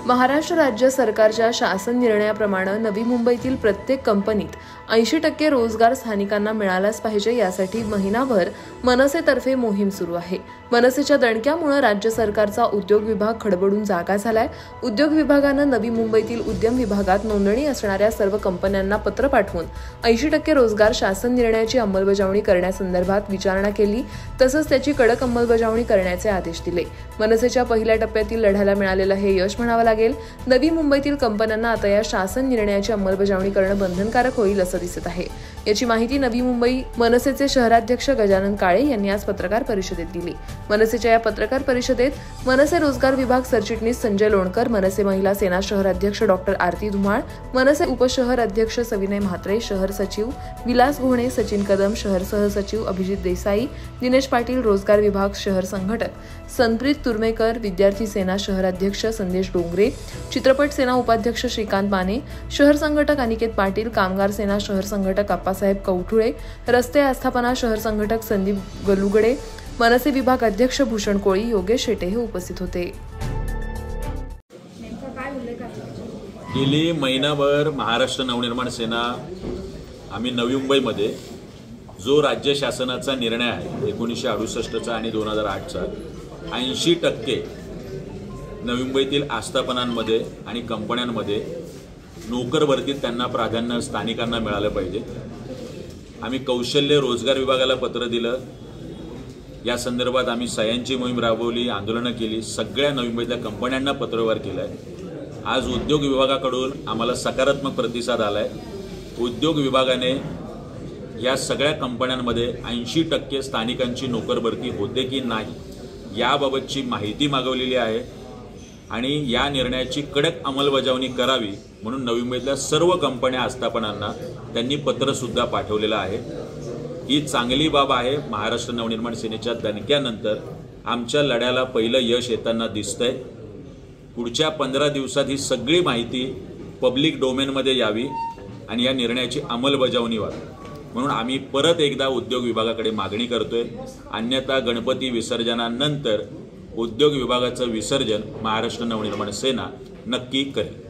महाराष्ट्र राज्य सरकारच्या शासन निर्णयाप्रमाणे नवी मुंबईतील प्रत्येक कंपनीत 80% रोजगार स्थानिकांना मिळालाच पाहिजे, यासाठी महिनाभर मनसेतर्फे मोहीम सुरू आहे। मनसेच्या दणक्यामुळे राज्य सरकारचा उद्योग विभाग खडबडून जागा झालाय। उद्योग विभागानं नवी मुंबईतील उद्यम विभागात नोंदणी असणाऱ्या सर्व कंपन्यांना पत्र पाठवून 80% रोजगार शासन निर्णयाची अंमलबजावणी करण्यासंदर्भात विचारणा केली, तसंच त्याची कडक अंमलबजावणी करण्याचे आदेश दिले। मनसेच्या पहिल्या टप्प्यातील लढ्याला मिळालेलं हे यश म्हणावं लागेल। नवी मुंबईतील कंपन्यांना आता या शासन निर्णयाची अंमलबजावणी करणं बंधनकारक होईल असं दिसत आहे। याची माहिती नवी मुंबई मनसेचे शहराध्यक्ष गजानन काळे यांनी आज पत्रकार परिषदेत दिली। मनसेच्या या पत्रकार परिषदेत मनसे रोजगार विभाग सरचिटणीस संजय लोणकर, मनसे महिला सेना शहराध्यक्ष डॉक्टर आरती धुमाळ, मनसे उपशहर अध्यक्ष सविनय म्हात्रे, शहर सचिव विलास घोणे, सचिन कदम, शहर सहसचिव अभिजित देसाई, दिनेश पाटील, रोजगार विभाग शहर संघटक संप्रीत तुर्मेकर, विद्यार्थी सेना शहराध्यक्ष संदेश डोंगरे, चित्रपट सेना उपाध्यक्ष श्रीकांत माने, शहर संघटक अनिकेत पाटील, कामगार सेना शहर संघटक आप्पासाहेब कौठुळे, रस्ते आस्थापना शहर संघटक संदीप गलुगडे, मनसे विभाग अध्यक्ष भूषण कोळी, योगेश शेटे हे उपस्थित होते। गेली महिनाभर महाराष्ट्र नवनिर्माण सेना आम्ही नवी मुंबईमध्ये जो राज्य शासनाचा निर्णय आहे 1968चा आणि 2008चा 80% नवी मुंबईतील आस्थापनांमध्ये आणि कंपन्यांमध्ये नोकर भरतीत त्यांना प्राधान्य स्थानिकांना मिळालं पाहिजे। आम्ही कौशल्य रोजगार विभागाला पत्र दिलं, या संदर्भात आम्ही सह्यांची मोहीम राबवली, आंदोलनं केली, सगळ्या नवी मुंबईतल्या कंपन्यांना पत्रव्यवहार केलाय। आज उद्योग विभागाकडून आम्हाला सकारात्मक प्रतिसाद आलाय। उद्योग विभागाने या सगळ्या कंपन्यांमध्ये 80% स्थानिकांची नोकर भरती होते की नाही याबाबतची माहिती मागवलेली आहे आणि या निर्णयाची कडक अंमलबजावणी करावी म्हणून नवी मुंबईतल्या सर्व कंपन्या आस्थापनांना त्यांनी पत्रसुद्धा पाठवलेलं आहे। ही चांगली बाब आहे। महाराष्ट्र नवनिर्माण सेनेच्या दणक्यानंतर आमच्या लढ्याला पहिलं यश येताना दिसतंय। पुढच्या 15 दिवसात ही सगळी माहिती पब्लिक डोमेनमध्ये यावी आणि या निर्णयाची अंमलबजावणी व्हावी म्हणून आम्ही परत एकदा उद्योग विभागाकडे मागणी करतोय। अन्यथा गणपती विसर्जनानंतर उद्योग विभागाचं विसर्जन महाराष्ट्र नवनिर्माण सेना नक्की करेल।